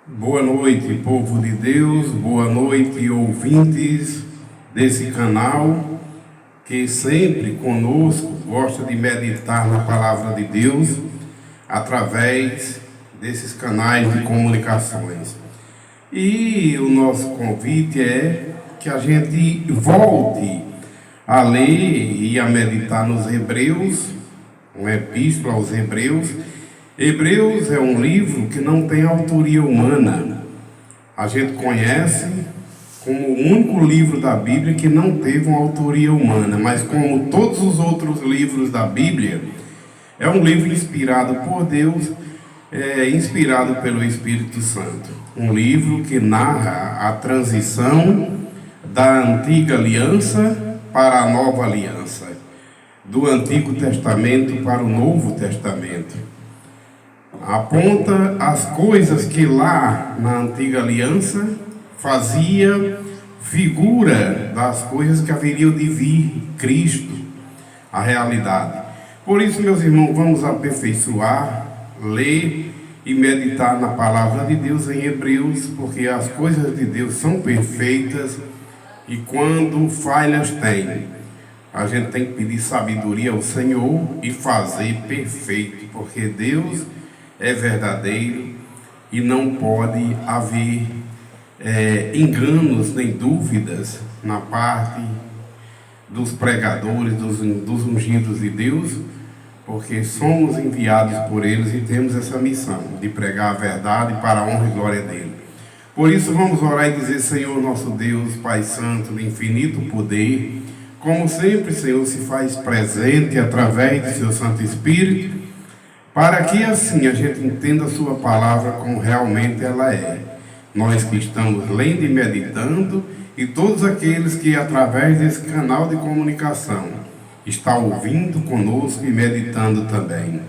Boa noite, povo de Deus, boa noite, ouvintes desse canal que sempre conosco gosta de meditar na palavra de Deus através desses canais de comunicações. E o nosso convite é que a gente volte a ler e a meditar nos Hebreus, uma epístola aos Hebreus. Hebreus é um livro que não tem autoria humana. A gente conhece como o único livro da Bíblia que não teve uma autoria humana, mas como todos os outros livros da Bíblia, é um livro inspirado por Deus, inspirado pelo Espírito Santo. Um livro que narra a transição da antiga aliança para a nova aliança, do Antigo Testamento para o Novo Testamento. Aponta as coisas que lá na antiga aliança fazia figura das coisas que haveriam de vir, Cristo, a realidade. Por isso, meus irmãos, vamos aperfeiçoar, ler e meditar na palavra de Deus em Hebreus, porque as coisas de Deus são perfeitas e quando falhas tem, a gente tem que pedir sabedoria ao Senhor e fazer perfeito, porque Deus é verdadeiro e não pode haver enganos nem dúvidas na parte dos pregadores, dos ungidos de Deus, porque somos enviados por eles e temos essa missão de pregar a verdade para a honra e glória dele. Por isso vamos orar e dizer: Senhor nosso Deus, Pai Santo, de infinito poder, como sempre, Senhor, se faz presente através de seu Santo Espírito, para que assim a gente entenda a sua palavra como realmente ela é. Nós que estamos lendo e meditando, e todos aqueles que através desse canal de comunicação estão ouvindo conosco e meditando também.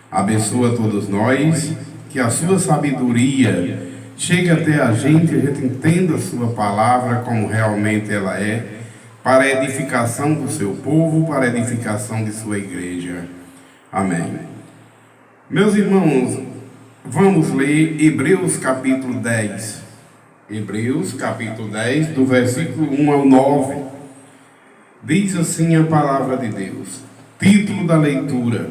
Abençoa todos nós, que a sua sabedoria chegue até a gente entenda a sua palavra como realmente ela é, para a edificação do seu povo, para a edificação de sua igreja. Amém. Meus irmãos, vamos ler Hebreus capítulo 10. Hebreus capítulo 10, do versículo 1 ao 9. Diz assim a palavra de Deus. Título da leitura: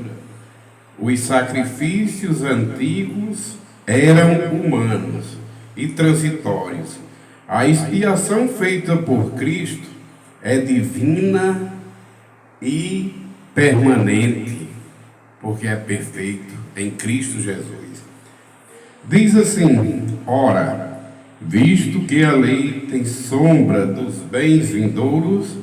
Os sacrifícios antigos eram humanos e transitórios. A expiação feita por Cristo é divina e permanente, porque é perfeito em Cristo Jesus. Diz assim: ora, visto que a lei tem sombra dos bens vindouros,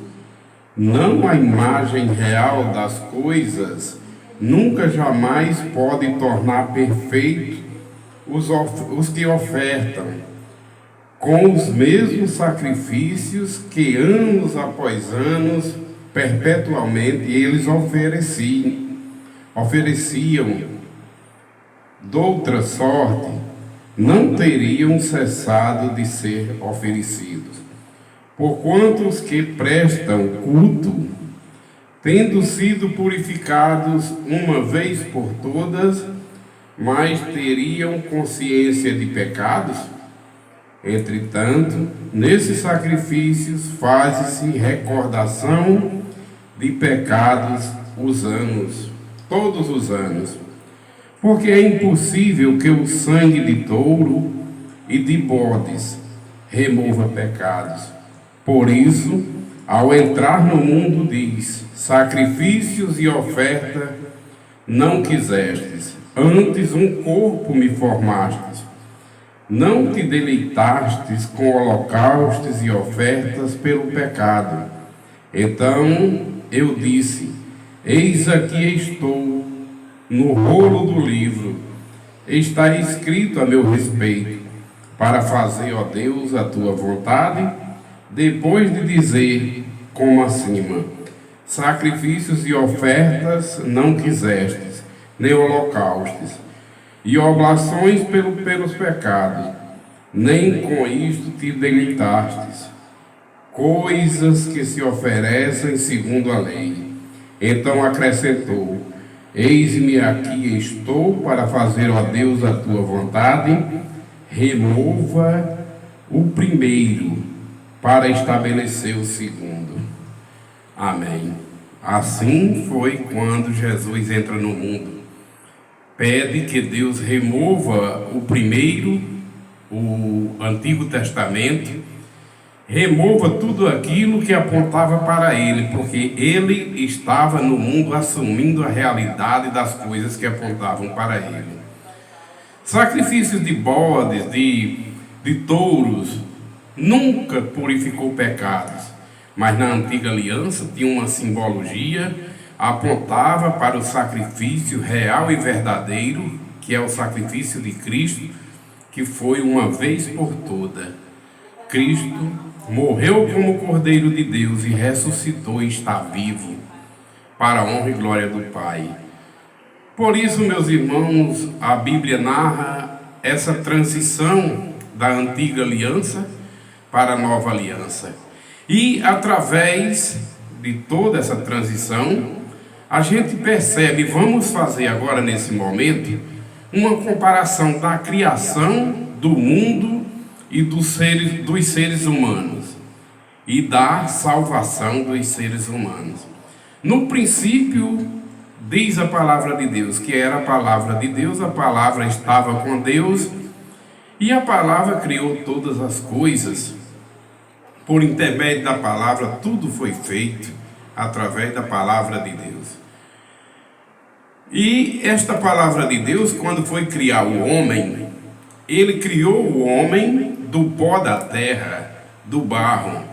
não a imagem real das coisas nunca jamais pode tornar perfeito os que ofertam com os mesmos sacrifícios que anos após anos perpetualmente eles ofereciam. Doutra sorte, não teriam cessado de ser oferecidos. Porquanto os que prestam culto, tendo sido purificados uma vez por todas, mas teriam consciência de pecados? Entretanto, nesses sacrifícios faz-se recordação de pecados todos os anos. Porque é impossível que o sangue de touro e de bodes remova pecados. Por isso, ao entrar no mundo, diz: sacrifícios e oferta não quisestes, antes um corpo me formastes. Não te deleitastes com holocaustos e ofertas pelo pecado. Então eu disse: eis aqui estou. No rolo do livro está escrito a meu respeito, para fazer, ó Deus, a tua vontade, depois de dizer, como acima: sacrifícios e ofertas não quisestes, nem holocaustos, e oblações pelos pecados, nem com isto te deleitastes, coisas que se oferecem segundo a lei. Então acrescentou: eis-me aqui estou para fazer, ó Deus, a tua vontade. remova o primeiro para estabelecer o segundo. Amém. Assim foi quando Jesus entra no mundo. Pede que Deus remova o primeiro, o Antigo Testamento, remova tudo aquilo que apontava para ele, porque ele estava no mundo assumindo a realidade das coisas que apontavam para ele. Sacrifícios de bodes, de touros, nunca purificou pecados, mas na antiga aliança tinha uma simbologia, apontava para o sacrifício real e verdadeiro, que é o sacrifício de Cristo, que foi uma vez por toda. Cristo morreu como Cordeiro de Deus e ressuscitou e está vivo, para a honra e glória do Pai. Por isso, meus irmãos, a Bíblia narra essa transição da antiga aliança para a nova aliança. E através de toda essa transição, a gente percebe, vamos fazer agora nesse momento, uma comparação da criação do mundo e dos seres humanos e da salvação dos seres humanos. No princípio, diz a palavra de Deus, que era a palavra de Deus, a palavra estava com Deus e a palavra criou todas as coisas. Por intermédio da palavra, tudo foi feito através da palavra de Deus. E esta palavra de Deus, quando foi criar o homem, ele criou o homem do pó da terra, do barro,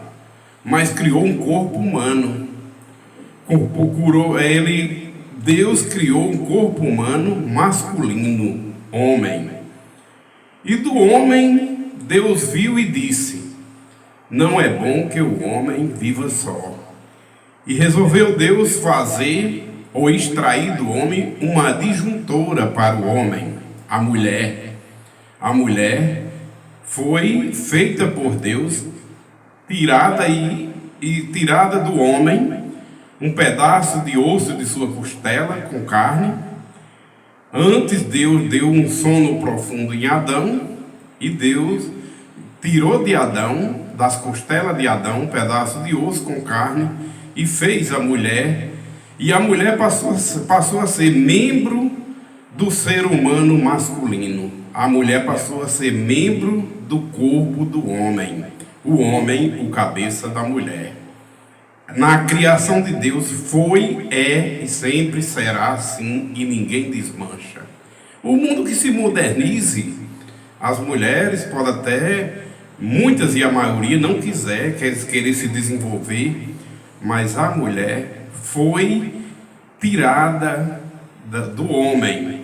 mas criou um corpo humano. Deus criou um corpo humano masculino, homem. E do homem, Deus viu e disse: não é bom que o homem viva só. E resolveu Deus fazer ou extrair do homem uma adjuntora para o homem, a mulher. A mulher foi feita por Deus, tirada do homem, um pedaço de osso de sua costela com carne. Antes Deus deu um sono profundo em Adão, e Deus tirou de Adão, das costelas de Adão, um pedaço de osso com carne, e fez a mulher, e a mulher passou a ser membro do ser humano masculino. A mulher passou a ser membro do corpo do homem. O homem, o cabeça da mulher. Na criação de Deus foi, é e sempre será assim, e ninguém desmancha. O mundo que se modernize, as mulheres podem até, muitas e a maioria não querer se desenvolver, mas a mulher foi tirada do homem,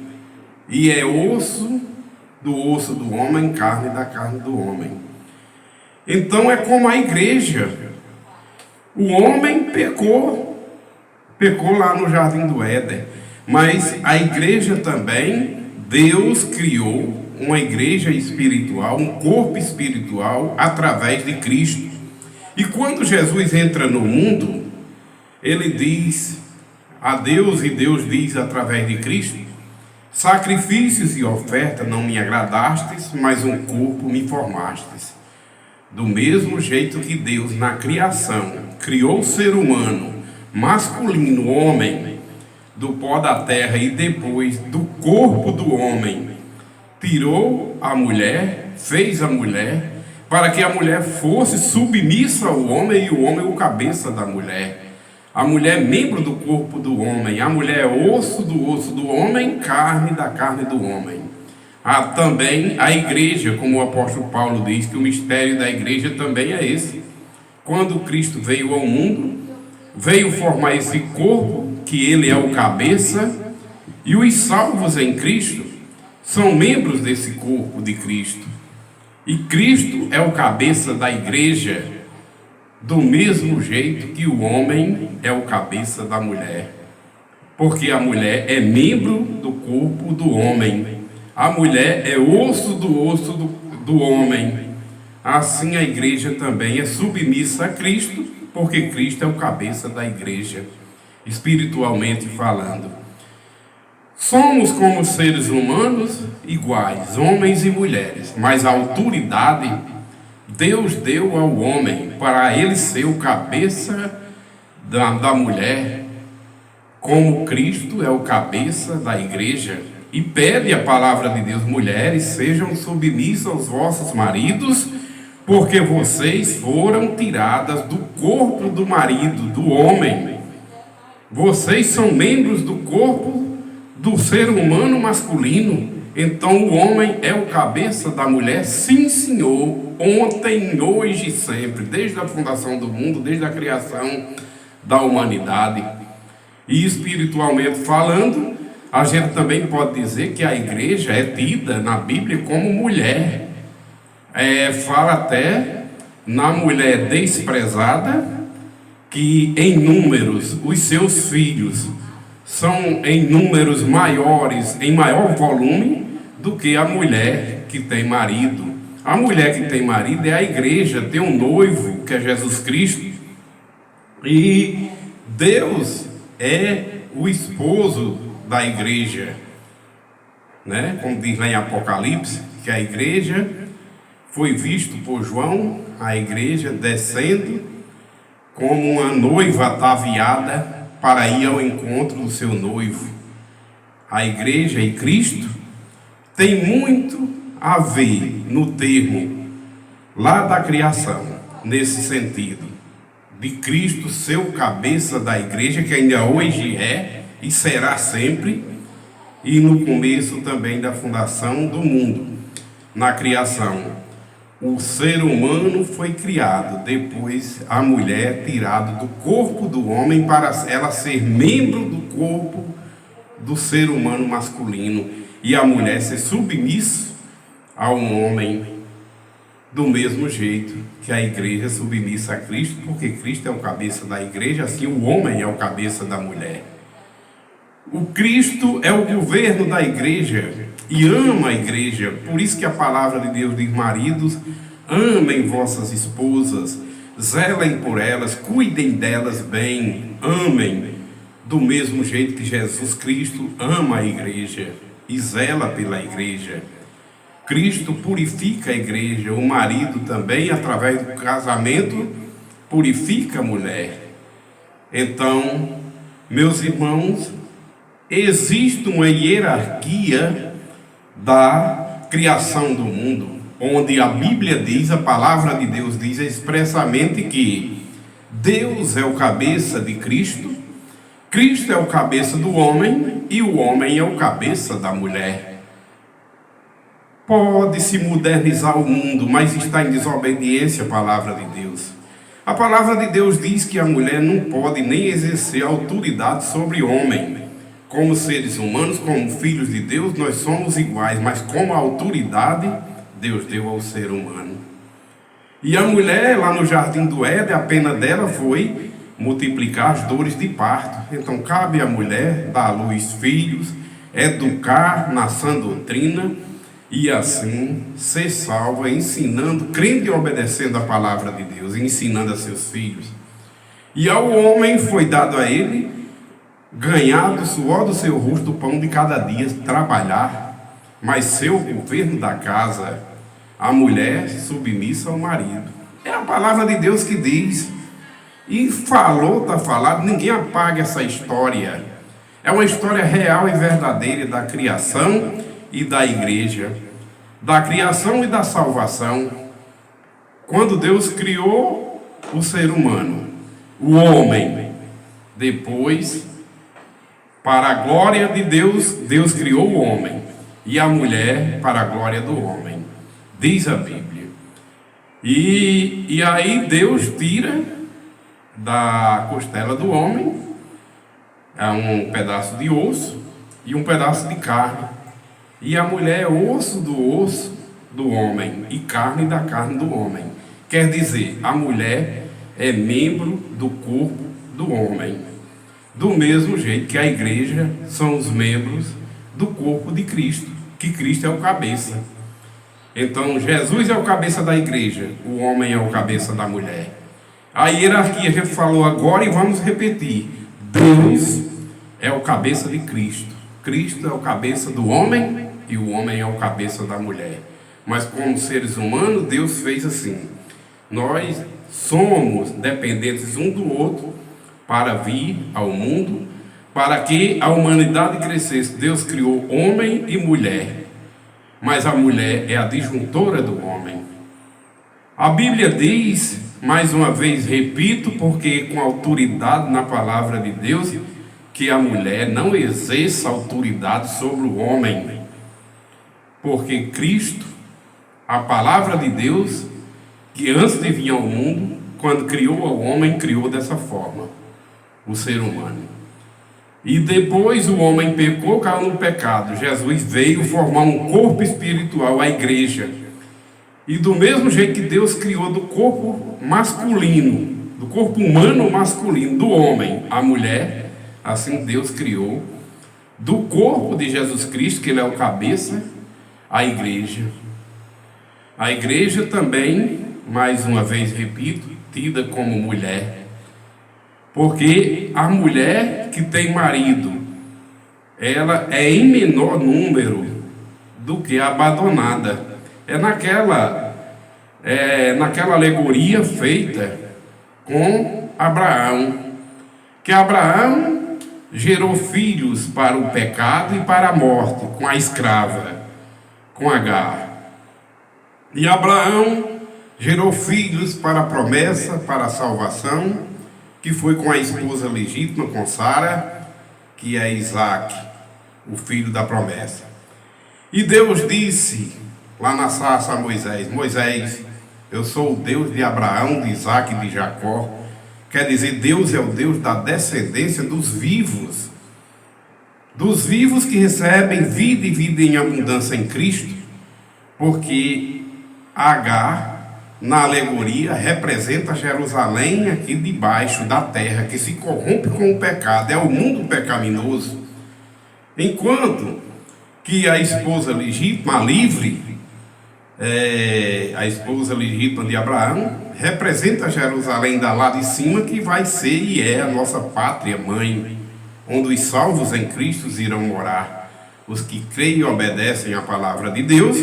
e é osso do homem, carne da carne do homem. Então é como a igreja. O homem pecou lá no Jardim do Éden, mas a igreja também, Deus criou uma igreja espiritual, um corpo espiritual através de Cristo. E quando Jesus entra no mundo, ele diz a Deus, e Deus diz através de Cristo: sacrifícios e oferta não me agradastes, mas um corpo me formastes. Do mesmo jeito que Deus na criação criou o ser humano masculino, homem, do pó da terra, e depois do corpo do homem tirou a mulher, fez a mulher, para que a mulher fosse submissa ao homem e o homem o cabeça da mulher. A mulher membro do corpo do homem, a mulher osso do homem, carne da carne do homem. Há também a igreja, como o apóstolo Paulo diz, que o mistério da igreja também é esse. Quando Cristo veio ao mundo, veio formar esse corpo, que ele é o cabeça, e os salvos em Cristo são membros desse corpo de Cristo. E Cristo é o cabeça da igreja, do mesmo jeito que o homem é o cabeça da mulher. Porque a mulher é membro do corpo do homem. A mulher é osso do homem. Assim a igreja também é submissa a Cristo, porque Cristo é o cabeça da igreja, espiritualmente falando. Somos como seres humanos iguais, homens e mulheres, mas a autoridade Deus deu ao homem para ele ser o cabeça da mulher, como Cristo é o cabeça da igreja. E pede a palavra de Deus: mulheres, sejam submissas aos vossos maridos, porque vocês foram tiradas do corpo do marido, do homem. Vocês são membros do corpo do ser humano masculino. Então o homem é o cabeça da mulher, sim senhor, ontem, hoje e sempre, desde a fundação do mundo, desde a criação da humanidade. E espiritualmente falando, a gente também pode dizer que a igreja é tida na Bíblia como mulher. Fala até na mulher desprezada, que em números os seus filhos são em números maiores, em maior volume do que a mulher que tem marido. A mulher que tem marido é a igreja, tem um noivo que é Jesus Cristo, e Deus é o esposo da igreja, né? Como diz lá em Apocalipse, que a igreja foi visto por João, a igreja descendo como uma noiva ataviada para ir ao encontro do seu noivo. A igreja e Cristo tem muito a ver no termo lá da criação, nesse sentido, de Cristo ser o cabeça da igreja, que ainda hoje é e será sempre, e no começo também da fundação do mundo, na criação. O ser humano foi criado, depois a mulher tirada do corpo do homem para ela ser membro do corpo do ser humano masculino, e a mulher ser submissa ao homem, do mesmo jeito que a igreja é submissa a Cristo, porque Cristo é o cabeça da igreja, assim o homem é o cabeça da mulher. O Cristo é o governo da igreja e ama a igreja. Por isso que a palavra de Deus diz: maridos, amem vossas esposas, zelem por elas, cuidem delas bem, amem, do mesmo jeito que Jesus Cristo ama a igreja e zela pela igreja. Cristo purifica a igreja, o marido também, através do casamento, purifica a mulher. Então, meus irmãos, existe uma hierarquia da criação do mundo, onde a Bíblia diz, a palavra de Deus diz expressamente que Deus é o cabeça de Cristo, Cristo é o cabeça do homem e o homem é o cabeça da mulher. Pode-se modernizar o mundo, mas está em desobediência à palavra de Deus. A palavra de Deus diz que a mulher não pode nem exercer autoridade sobre o homem. Como seres humanos, como filhos de Deus, nós somos iguais, mas como autoridade, Deus deu ao ser humano. E a mulher, lá no jardim do Éden, a pena dela foi multiplicar as dores de parto. Então cabe à mulher dar à luz filhos, educar na sã doutrina, e assim ser salva, ensinando, crendo e obedecendo a palavra de Deus, ensinando a seus filhos. E ao homem foi dado a ele ganhar do suor do seu rosto o pão de cada dia, trabalhar, mas ser o governo da casa, a mulher submissa ao marido. É a palavra de Deus que diz, e falou, está falado, ninguém apaga essa história. É uma história real e verdadeira da criação e da igreja, da criação e da salvação. Quando Deus criou o ser humano, o homem, depois, para a glória de Deus, Deus criou o homem, e a mulher para a glória do homem, diz a Bíblia. E aí Deus tira da costela do homem um pedaço de osso e um pedaço de carne. E a mulher é osso do homem e carne da carne do homem. Quer dizer, a mulher é membro do corpo do homem. Do mesmo jeito que a igreja são os membros do corpo de Cristo, que Cristo é o cabeça. Então, Jesus é o cabeça da igreja, o homem é o cabeça da mulher. A hierarquia a gente falou agora e vamos repetir. Deus é o cabeça de Cristo. Cristo é o cabeça do homem e o homem é o cabeça da mulher. Mas como seres humanos, Deus fez assim. Nós somos dependentes um do outro para vir ao mundo, para que a humanidade crescesse. Deus criou homem e mulher, mas a mulher é a disjuntora do homem. A Bíblia diz, mais uma vez repito, porque com autoridade na palavra de Deus, que a mulher não exerça autoridade sobre o homem, porque Cristo, a palavra de Deus, que antes de vir ao mundo, quando criou o homem, criou dessa forma, o ser humano. E depois o homem pecou, caiu no pecado. Jesus veio formar um corpo espiritual, a igreja. E do mesmo jeito que Deus criou do corpo masculino, do corpo humano masculino, do homem, a mulher, assim Deus criou do corpo de Jesus Cristo, que ele é o cabeça, a igreja. A igreja também, mais uma vez repito, tida como mulher. Porque a mulher que tem marido, ela é em menor número do que a abandonada. É naquela alegoria feita com Abraão, que Abraão gerou filhos para o pecado e para a morte, com a escrava, com Agar. E Abraão gerou filhos para a promessa, para a salvação, que foi com a esposa legítima, com Sara, que é Isaac, o filho da promessa. E Deus disse lá na sarça a Moisés: Moisés, eu sou o Deus de Abraão, de Isaac e de Jacó. Quer dizer, Deus é o Deus da descendência dos vivos que recebem vida e vida em abundância em Cristo, porque Agar, na alegoria, representa Jerusalém aqui debaixo da terra, que se corrompe com o pecado, é o mundo pecaminoso. Enquanto que a esposa legítima, livre, a esposa legítima de Abraão, representa Jerusalém da lá de cima, que vai ser e é a nossa pátria mãe, onde os salvos em Cristo irão morar, os que creem e obedecem à palavra de Deus,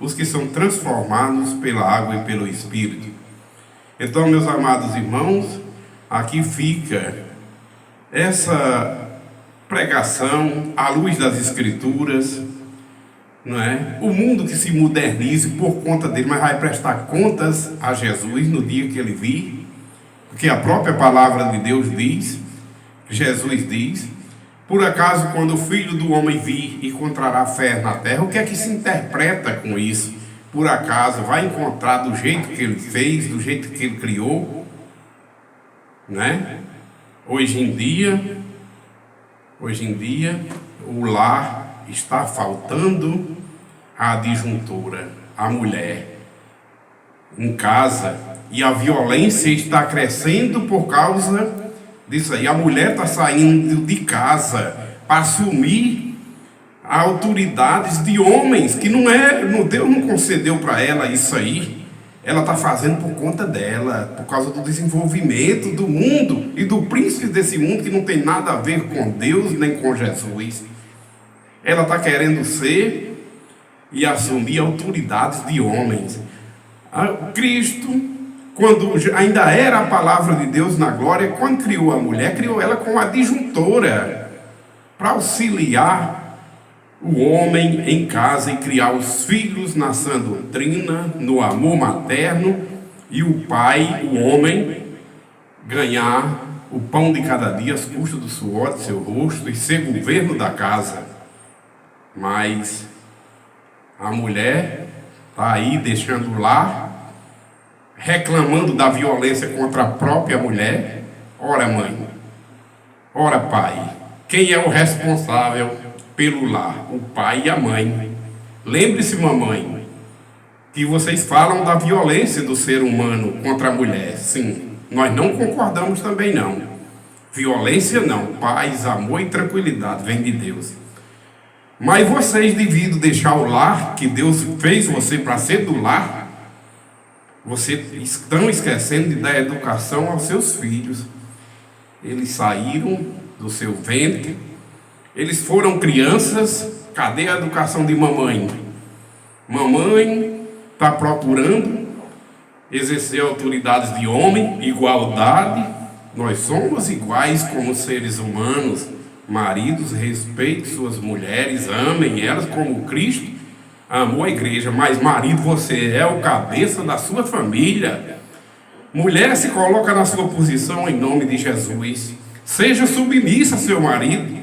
os que são transformados pela água e pelo Espírito. Então, meus amados irmãos, aqui fica essa pregação à luz das Escrituras, não é? O mundo que se modernize por conta dele, mas vai prestar contas a Jesus no dia que ele vir, porque a própria palavra de Deus diz, Jesus diz: por acaso, quando o Filho do Homem vir, encontrará fé na terra? O que é que se interpreta com isso? Por acaso, vai encontrar do jeito que ele fez, do jeito que ele criou? Né? Hoje em dia, o lar está faltando a disjuntora, a mulher, em casa. E a violência está crescendo por causa disso aí. A mulher está saindo de casa para assumir autoridades de homens, que Deus não concedeu para ela isso aí. Ela está fazendo por conta dela, por causa do desenvolvimento do mundo e do príncipe desse mundo, que não tem nada a ver com Deus nem com Jesus. Ela está querendo ser e assumir autoridades de homens. Cristo, quando ainda era a palavra de Deus na glória, quando criou a mulher, criou ela como adjuntora, para auxiliar o homem em casa e criar os filhos na sã doutrina, no amor materno, e o pai, o homem, ganhar o pão de cada dia às custas do suor de seu rosto e ser governo da casa. Mas a mulher está aí deixando o lar, reclamando da violência contra a própria mulher. Ora, mãe, ora, pai, quem é o responsável pelo lar? O pai e a mãe. Lembre-se, mamãe, que vocês falam da violência do ser humano contra a mulher. Sim, nós não concordamos também não. Violência não, paz, amor e tranquilidade vem de Deus. Mas vocês, devido deixar o lar, que Deus fez você para ser do lar, vocês estão esquecendo de dar educação aos seus filhos. Eles saíram do seu ventre Eles foram crianças. Cadê a educação de mamãe? Mamãe está procurando exercer autoridades de homem, igualdade. Nós somos iguais como seres humanos. Maridos, respeitem suas mulheres, amem elas como Cristo amou a igreja. Mas marido, você é o cabeça da sua família. Mulher, se coloca na sua posição em nome de Jesus. Seja submissa a seu marido.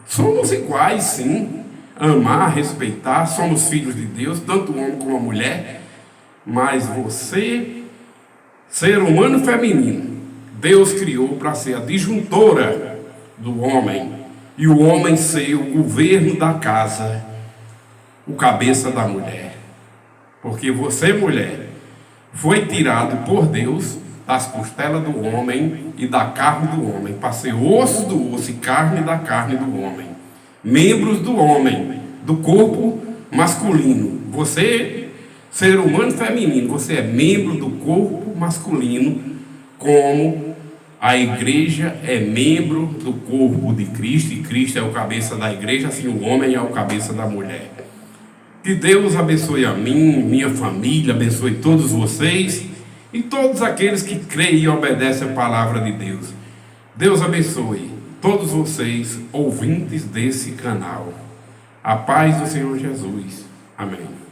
Somos iguais, sim. Amar, respeitar, somos filhos de Deus, tanto o homem como a mulher. Mas você, ser humano feminino, Deus criou para ser a disjuntora do homem, e o homem ser o governo da casa, o cabeça da mulher. Porque você, mulher, foi tirado por Deus das costelas do homem e da carne do homem, para ser osso do osso e carne da carne do homem, membros do homem, do corpo masculino. Você, ser humano feminino, você é membro do corpo masculino, como a igreja é membro do corpo de Cristo, e Cristo é o cabeça da igreja, assim o homem é o cabeça da mulher. Que Deus abençoe a mim, minha família, abençoe todos vocês e todos aqueles que creem e obedecem a palavra de Deus. Deus abençoe todos vocês, ouvintes desse canal. A paz do Senhor Jesus. Amém.